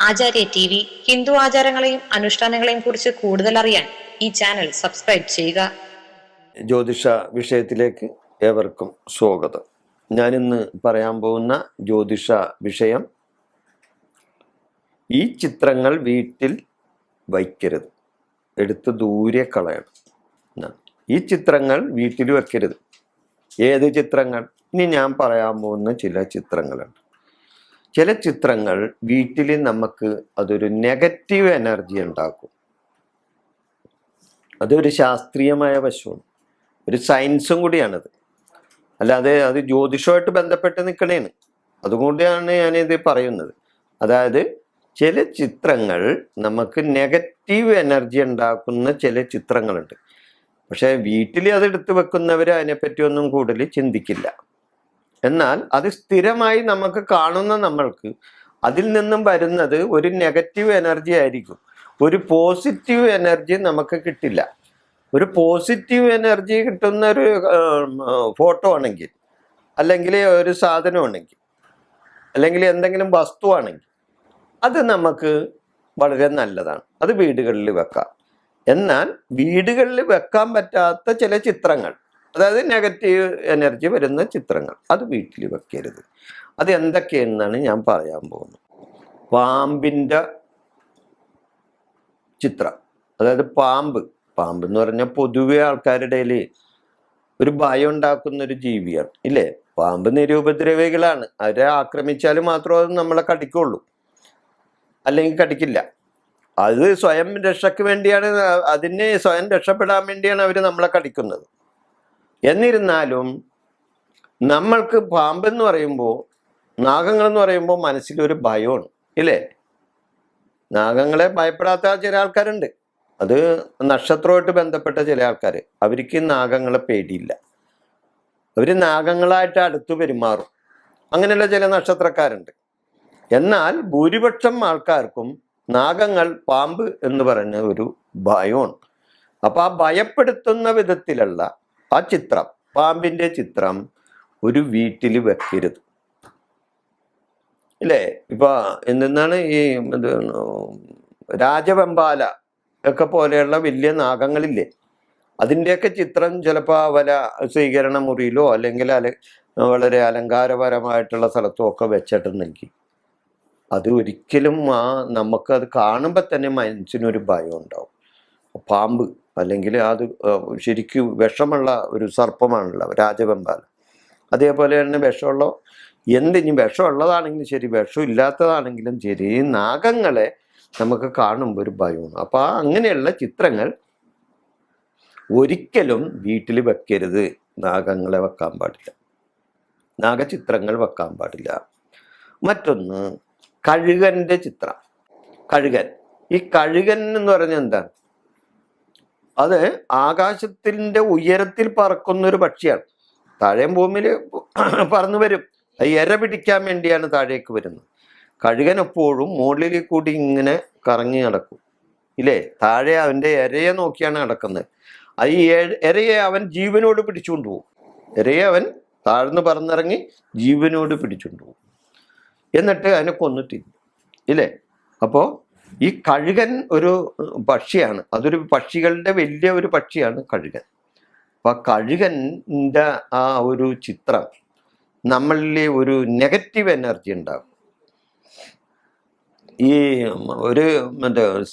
ആചാര്യ T V Hindu ആചാരങ്ങളെയും അനുഷ്ഠാനങ്ങളെയും കുറിച്ച് കൂടുതൽ അറിയാൻ ഈ ചാനൽ സബ്സ്ക്രൈബ് ചെയ്യുക. ജ്യോതിഷ വിഷയത്തിലേക്ക് ഏവർക്കും സ്വാഗതം. ഞാനിന്ന് പറയാൻ പോകുന്ന ജ്യോതിഷ വിഷയം, ഈ ചിത്രങ്ങൾ വീട്ടിൽ വയ്ക്കരുത്, എടുത്ത് ദൂരെ കളയണം. ഈ ചിത്രങ്ങൾ വീട്ടിൽ വെക്കരുത്. ഏത് ചിത്രങ്ങൾ? ഇനി ഞാൻ പറയാൻ പോകുന്ന ചില ചിത്രങ്ങളുണ്ട്. ചില ചിത്രങ്ങൾ വീട്ടിൽ നമുക്ക് അതൊരു നെഗറ്റീവ് എനർജി ഉണ്ടാക്കും. അതൊരു ശാസ്ത്രീയമായ വശമാണ്, ഒരു സയൻസും കൂടിയാണത്. അല്ലാതെ അത് ജ്യോതിഷമായിട്ട് ബന്ധപ്പെട്ട് നിൽക്കണേന്ന്. അതുകൊണ്ടാണ് ഞാനിത് പറയുന്നത്. അതായത് ചില ചിത്രങ്ങൾ നമുക്ക് നെഗറ്റീവ് എനർജി ഉണ്ടാക്കുന്ന ചില ചിത്രങ്ങളുണ്ട്. പക്ഷെ വീട്ടിൽ അതെടുത്ത് വെക്കുന്നവർ അതിനെപ്പറ്റി ഒന്നും കൂടുതൽ ചിന്തിക്കില്ല. എന്നാൽ അത് സ്ഥിരമായി നമുക്ക് കാണുന്ന നമ്മൾക്ക് അതിൽ നിന്നും വരുന്നത് ഒരു നെഗറ്റീവ് എനർജി ആയിരിക്കും. ഒരു പോസിറ്റീവ് എനർജി നമുക്ക് കിട്ടില്ല. ഒരു പോസിറ്റീവ് എനർജി കിട്ടുന്ന ഒരു ഫോട്ടോ ആണെങ്കിൽ, അല്ലെങ്കിൽ ഒരു സാധനമാണെങ്കിൽ, അല്ലെങ്കിൽ എന്തെങ്കിലും വസ്തുവാണെങ്കിൽ അത് നമുക്ക് വളരെ നല്ലതാണ്. അത് വീടുകളിൽ വെക്കാം. എന്നാൽ വീടുകളിൽ വെക്കാൻ പറ്റാത്ത ചില ചിത്രങ്ങൾ, അതായത് നെഗറ്റീവ് എനർജി വരുന്ന ചിത്രങ്ങൾ, അത് വീട്ടിൽ വെക്കരുത്. അത് എന്തൊക്കെയെന്നാണ് ഞാൻ പറയാൻ പോകുന്നത്. പാമ്പിൻ്റെ ചിത്രം, അതായത് പാമ്പ് എന്ന് പറഞ്ഞാൽ പൊതുവെ ആൾക്കാരുടെ ഇടയിൽ ഒരു ഭയം ഉണ്ടാക്കുന്ന ഒരു ജീവിയാണ്, ഇല്ലേ? പാമ്പ് നിരുപദ്രവികളാണ്. അവരെ ആക്രമിച്ചാൽ മാത്രമേ അത് നമ്മളെ കടിക്കുള്ളൂ, അല്ലെങ്കിൽ കടിക്കില്ല. അത് സ്വയം രക്ഷയ്ക്ക് വേണ്ടിയാണ്, അതിനെ സ്വയം രക്ഷപ്പെടാൻ വേണ്ടിയാണ് അവർ നമ്മളെ കടിക്കുന്നത്. എന്നിരുന്നാലും നമ്മൾക്ക് പാമ്പെന്ന് പറയുമ്പോൾ, നാഗങ്ങളെന്ന് പറയുമ്പോൾ മനസ്സിലൊരു ഭയമാണ്, ഇല്ലേ? നാഗങ്ങളെ ഭയപ്പെടാത്ത ചില ആൾക്കാരുണ്ട്. അത് നക്ഷത്രമായിട്ട് ബന്ധപ്പെട്ട ചില ആൾക്കാർ, അവർക്ക് നാഗങ്ങളെ പേടിയില്ല. അവർ നാഗങ്ങളായിട്ട് അടുത്ത് പെരുമാറും. അങ്ങനെയുള്ള ചില നക്ഷത്രക്കാരുണ്ട്. എന്നാൽ ഭൂരിപക്ഷം ആൾക്കാർക്കും നാഗങ്ങൾ, പാമ്പ് എന്ന് പറയുന്ന ഒരു ഭയമാണ്. അപ്പൊ ആ ഭയപ്പെടുത്തുന്ന വിധത്തിലുള്ള ആ ചിത്രം, പാമ്പിന്റെ ചിത്രം ഒരു വീട്ടിൽ വെക്കരുത്, ഇല്ലേ? ഇപ്പൊ എന്താണ് ഈ രാജവെമ്പാല ഒക്കെ പോലെയുള്ള വലിയ നാഗങ്ങളില്ലേ, അതിൻ്റെയൊക്കെ ചിത്രം ചിലപ്പോൾ വല സ്വീകരണ മുറിയിലോ അല്ലെങ്കിൽ വളരെ അലങ്കാരപരമായിട്ടുള്ള സ്ഥലത്തോ ഒക്കെ വെച്ചിട്ടുണ്ടെങ്കിൽ അത് ഒരിക്കലും നമുക്കത് കാണുമ്പോൾ തന്നെ മനസ്സിനൊരു ഭയം ഉണ്ടാവും. പാമ്പ് അല്ലെങ്കിൽ അത് ശരിക്കും വിഷമുള്ള ഒരു സർപ്പമാണല്ലോ രാജവെമ്പാല. അതേപോലെ തന്നെ വിഷമുള്ള എന്തിനും, വിഷമുള്ളതാണെങ്കിലും ശരി, വിഷം ഇല്ലാത്തതാണെങ്കിലും ശരി, നാഗങ്ങളെ നമുക്ക് കാണുമ്പോൾ ഒരു ഭയമാണ്. അപ്പം അങ്ങനെയുള്ള ചിത്രങ്ങൾ ഒരിക്കലും വീട്ടിൽ വെക്കരുത്. നാഗങ്ങളെ വെക്കാൻ പാടില്ല, നാഗചിത്രങ്ങൾ വെക്കാൻ പാടില്ല. മറ്റൊന്ന്, കഴുകൻ്റെ ചിത്രം. കഴുകൻ, ഈ കഴുകൻ എന്ന് പറഞ്ഞാൽ എന്താണ്? അത് ആകാശത്തിൻ്റെ ഉയരത്തിൽ പറക്കുന്നൊരു പക്ഷിയാണ്. താഴെ ഭൂമിയിൽ പറന്നു വരും. ഇര പിടിക്കാൻ വേണ്ടിയാണ് താഴേക്ക് വരുന്നത്. കഴുകൻ എപ്പോഴും മുകളിൽ കൂടി ഇങ്ങനെ കറങ്ങി നടക്കും, ഇല്ലേ? താഴെ അവൻ്റെ ഇരയെ നോക്കിയാണ് നടക്കുന്നത്. ഈ ഇരയെ അവൻ ജീവനോട് പിടിച്ചുകൊണ്ട് പോകും. ഇരയെ അവൻ താഴ്ന്ന് പറന്നിറങ്ങി ജീവനോട് പിടിച്ചുകൊണ്ട് പോകും. എന്നിട്ട് അതിനെ കൊന്നു തിന്നും, ഇല്ലേ? അപ്പോൾ ഈ കഴുകൻ ഒരു പക്ഷിയാണ്. അതൊരു പക്ഷികളുടെ വലിയ ഒരു പക്ഷിയാണ് കഴുകൻ. അപ്പം കഴുകൻ്റെ ആ ഒരു ചിത്രം നമ്മളിൽ ഒരു നെഗറ്റീവ് എനർജി ഉണ്ടാകും. ഈ ഒരു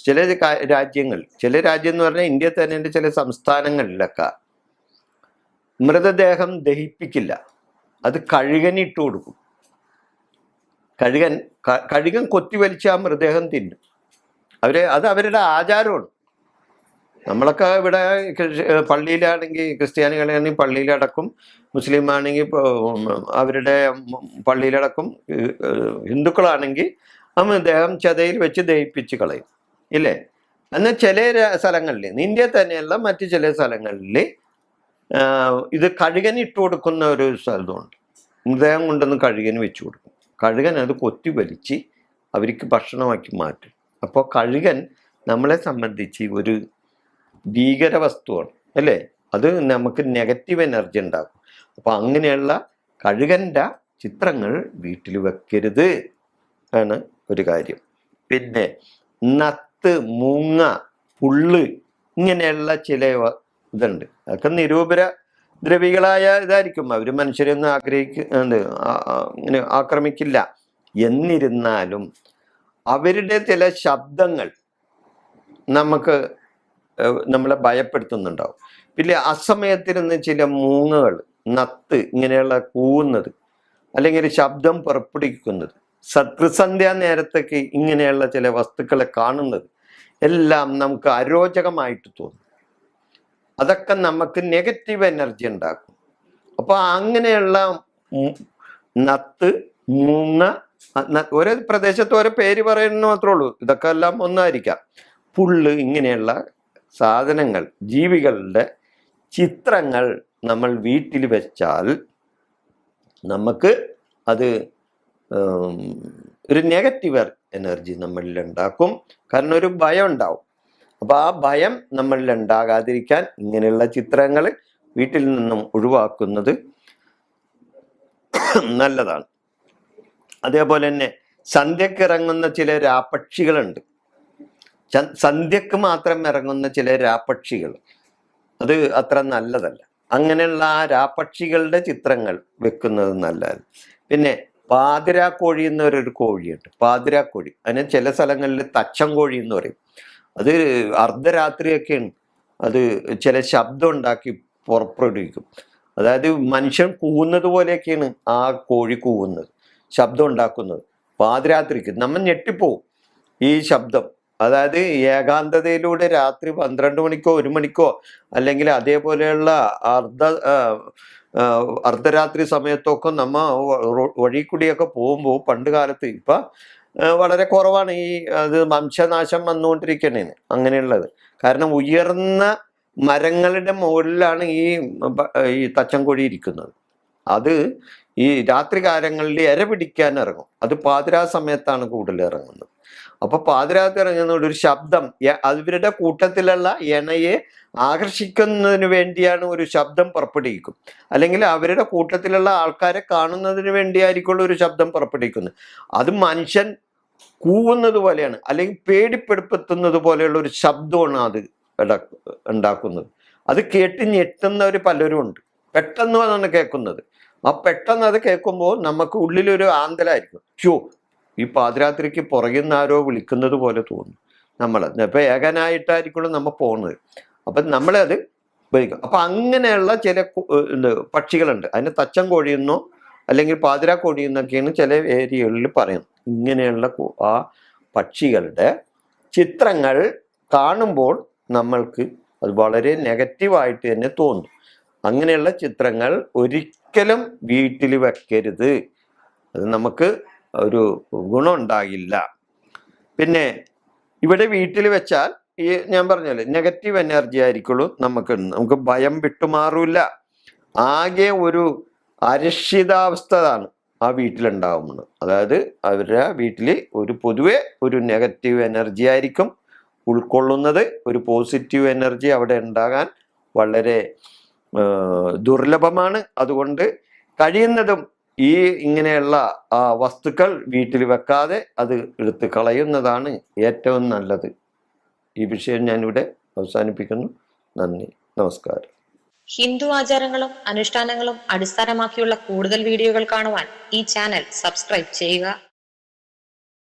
ചില രാജ്യങ്ങൾ, ചില രാജ്യം എന്ന് പറഞ്ഞാൽ ഇന്ത്യ തന്നെ ചില സംസ്ഥാനങ്ങളിലൊക്കെ മൃതദേഹം ദഹിപ്പിക്കില്ല, അത് കഴുകനിട്ട് കൊടുക്കും. കഴുകൻ കൊത്തിവലിച്ച് ആ മൃതദേഹം തിന്നും. അത് അവരുടെ ആചാരമാണ്. നമ്മളൊക്കെ ഇവിടെ പള്ളിയിലാണെങ്കിൽ, ക്രിസ്ത്യാനികളാണെങ്കിൽ പള്ളിയിലടക്കും, മുസ്ലിം ആണെങ്കിൽ അവരുടെ പള്ളിയിലടക്കും, ഹിന്ദുക്കളാണെങ്കിൽ ആ മൃതദേഹം ചതയിൽ വെച്ച് ദഹിപ്പിച്ച് കളയും, ഇല്ലേ? എന്നാൽ ചില സ്ഥലങ്ങളിൽ, ഇന്ത്യ തന്നെയല്ല മറ്റു ചില സ്ഥലങ്ങളിൽ ഇത് കഴുകന് ഇട്ട് കൊടുക്കുന്ന ഒരു സ്ഥലമുണ്ട്. മൃതദേഹം കൊണ്ടൊന്ന് കഴുകന് വെച്ച് കൊടുക്കും. കഴുകൻ അത് കൊത്തി വലിച്ച് അവർക്ക് ഭക്ഷണമാക്കി മാറ്റും. അപ്പോൾ കഴുകൻ നമ്മളെ സംബന്ധിച്ച് ഒരു ഭീകര വസ്തുവാണ്, അല്ലേ? അത് നമുക്ക് നെഗറ്റീവ് എനർജി ഉണ്ടാക്കും. അപ്പോൾ അങ്ങനെയുള്ള കഴുകൻ്റെ ചിത്രങ്ങൾ വീട്ടിൽ വെക്കരുത് ആണ് ഒരു കാര്യം. പിന്നെ നത്ത്, മൂങ്ങ, പുള്ള്, ഇങ്ങനെയുള്ള ചില ഇതുണ്ട്. അതൊക്കെ നിരൂപര ദ്രവികളായ ഇതായിരിക്കും. അവർ മനുഷ്യരെയൊന്നും ഇങ്ങനെ ആക്രമിക്കില്ല. എന്നിരുന്നാലും അവരുടെ ചില ശബ്ദങ്ങൾ നമ്മളെ ഭയപ്പെടുത്തുന്നുണ്ടാവും. പിന്നെ അസമയത്തിരുന്ന് ചില മൂങ്ങകൾ, നത്ത് ഇങ്ങനെയുള്ള കൂവുന്നത്, അല്ലെങ്കിൽ ശബ്ദം പുറപ്പെടുവിക്കുന്നത്, സത്യസന്ധ്യാ നേരത്തേക്ക് ഇങ്ങനെയുള്ള ചില വസ്തുക്കളെ കാണുന്നത് എല്ലാം നമുക്ക് അരോചകമായിട്ട് തോന്നും. അതൊക്കെ നമുക്ക് നെഗറ്റീവ് എനർജി ഉണ്ടാക്കും. അപ്പൊ അങ്ങനെയുള്ള നത്ത്, മൂങ്ങ, ഓരോ പ്രദേശത്ത് ഓരോ പേര് പറയുന്നത് മാത്രമേ ഉള്ളൂ. ഇതൊക്കെ എല്ലാം ഒന്നായിരിക്കാം. പുല്ല്, ഇങ്ങനെയുള്ള സാധനങ്ങൾ, ജീവികളുടെ ചിത്രങ്ങൾ നമ്മൾ വീട്ടിൽ വെച്ചാൽ നമുക്ക് അത് ഒരു നെഗറ്റീവ് എനർജി നമ്മളിൽ ഉണ്ടാക്കും. കാരണം ഒരു ഭയം ഉണ്ടാവും. അപ്പൊ ആ ഭയം നമ്മളിൽ ഉണ്ടാകാതിരിക്കാൻ ഇങ്ങനെയുള്ള ചിത്രങ്ങൾ വീട്ടിൽ നിന്നും ഒഴിവാക്കുന്നത് നല്ലതാണ്. അതേപോലെ തന്നെ സന്ധ്യക്ക് ഇറങ്ങുന്ന ചില രാപ്പക്ഷികളുണ്ട്. സന്ധ്യക്ക് മാത്രം ഇറങ്ങുന്ന ചില രാപ്പക്ഷികൾ, അത് അത്ര നല്ലതല്ല. അങ്ങനെയുള്ള ആ രാപ്പക്ഷികളുടെ ചിത്രങ്ങൾ വെക്കുന്നത് നല്ലതല്ല. പിന്നെ പാതിരാക്കോഴി എന്നൊരു കോഴിയുണ്ട്, പാതിരാക്കോഴി. അതിന് ചില സ്ഥലങ്ങളിൽ തച്ചൻ കോഴി എന്ന് പറയും. അത് അർദ്ധരാത്രിയൊക്കെയാണ് അത് ചില ശബ്ദം ഉണ്ടാക്കി പുറപ്പെടുവിക്കും. അതായത് മനുഷ്യൻ കൂവുന്നത് പോലെയൊക്കെയാണ് ആ കോഴി കൂവുന്നത്, ശബ്ദം ഉണ്ടാക്കുന്നത്. പാതിരാത്രിക്ക് നമ്മൾ ഞെട്ടിപ്പോവും ഈ ശബ്ദം. അതായത് ഏകാന്തതയിലൂടെ രാത്രി 12 മണിക്കോ 1 മണിക്കോ അല്ലെങ്കിൽ അതേപോലെയുള്ള അർദ്ധരാത്രി സമയത്തൊക്കെ നമ്മ വഴി കൂടിയൊക്കെ പോകുമ്പോൾ, പണ്ട് കാലത്ത്, ഇപ്പൊ വളരെ കുറവാണ് ഈ അത് വംശനാശം വന്നുകൊണ്ടിരിക്കണേ അങ്ങനെയുള്ളത്. കാരണം ഉയർന്ന മരങ്ങളുടെ മുകളിലാണ് ഈ തച്ചൻകോഴി ഇരിക്കുന്നത്. അത് ഈ രാത്രി കാലങ്ങളിൽ ഇര പിടിക്കാൻ ഇറങ്ങും. അത് പാതിരാ സമയത്താണ് കൂടുതൽ ഇറങ്ങുന്നത്. അപ്പൊ പാതിരാത്രി ഇറങ്ങുന്ന ഒരു ശബ്ദം അവരുടെ കൂട്ടത്തിലുള്ള ഇണയെ ആകർഷിക്കുന്നതിന് വേണ്ടിയാണ് ഒരു ശബ്ദം പുറപ്പെടുവിക്കും. അല്ലെങ്കിൽ അവരുടെ കൂട്ടത്തിലുള്ള ആൾക്കാരെ കാണുന്നതിന് വേണ്ടിയായിരിക്കുള്ള ഒരു ശബ്ദം പുറപ്പെടുവിക്കുന്നത്. അത് മനുഷ്യൻ കൂവുന്നത് പോലെയാണ്, അല്ലെങ്കിൽ പേടിപ്പെടുത്തുന്നത് പോലെയുള്ള ഒരു ശബ്ദമാണ് അത് ഉണ്ടാക്കുന്നത്. അത് കേട്ട് ഞെട്ടുന്നവർ പലരും ഉണ്ട്. പെട്ടെന്ന് വന്നാണ് കേൾക്കുന്നത്. ആ പെട്ടെന്ന് അത് കേൾക്കുമ്പോൾ നമുക്ക് ഉള്ളിലൊരു ആന്തലായിരിക്കും. ഷോ, ഈ പാതിരാത്രിക്ക് പുറകിൽ ആരോ വിളിക്കുന്നത് പോലെ തോന്നും. ഇപ്പൊ ഏകനായിട്ടായിരിക്കുള്ളൂ നമ്മൾ പോകുന്നത്. അപ്പം നമ്മളത് ഉപയോഗിക്കും. അപ്പൊ അങ്ങനെയുള്ള ചില പക്ഷികളുണ്ട്. അതിന് തച്ചൻ കോഴിയെന്നോ അല്ലെങ്കിൽ പാതിരാ കോഴിയെന്നൊക്കെയാണ് ചില ഏരിയകളിൽ പറയുന്നത്. ഇങ്ങനെയുള്ള ആ പക്ഷികളുടെ ചിത്രങ്ങൾ കാണുമ്പോൾ നമ്മൾക്ക് അത് വളരെ നെഗറ്റീവായിട്ട് തന്നെ തോന്നും. അങ്ങനെയുള്ള ചിത്രങ്ങൾ ഒരിക്കലും വീട്ടിൽ വെക്കരുത്. അത് നമുക്ക് ഒരു ഗുണം ഉണ്ടാകില്ല. പിന്നെ ഇവിടെ വീട്ടിൽ വെച്ചാൽ ഈ ഞാൻ പറഞ്ഞല്ലേ നെഗറ്റീവ് എനർജി ആയിരിക്കുള്ളൂ. നമുക്ക് ഭയം വിട്ടുമാറൂല. ആകെ ഒരു അരക്ഷിതാവസ്ഥയാണ് ആ വീട്ടിലുണ്ടാവുന്നത്. അതായത് അവരുടെ വീട്ടിൽ പൊതുവെ ഒരു നെഗറ്റീവ് എനർജി ആയിരിക്കും ഉൾക്കൊള്ളുന്നത്. ഒരു പോസിറ്റീവ് എനർജി അവിടെ ഉണ്ടാകാൻ വളരെ ദുർലഭമാണ്. അതുകൊണ്ട് കഴിയുന്നതും ഇങ്ങനെയുള്ള വസ്തുക്കൾ വീട്ടിൽ വെക്കാതെ അത് എടുത്ത് കളയുന്നതാണ് ഏറ്റവും നല്ലത്. ഈ വിഷയം ഞാനിവിടെ അവസാനിപ്പിക്കുന്നു. നന്ദി, നമസ്കാരം. ഹിന്ദു ആചാരങ്ങളും അനുഷ്ഠാനങ്ങളും അടിസ്ഥാനമാക്കിയുള്ള കൂടുതൽ വീഡിയോകൾ കാണുവാൻ ഈ ചാനൽ സബ്സ്ക്രൈബ് ചെയ്യുക.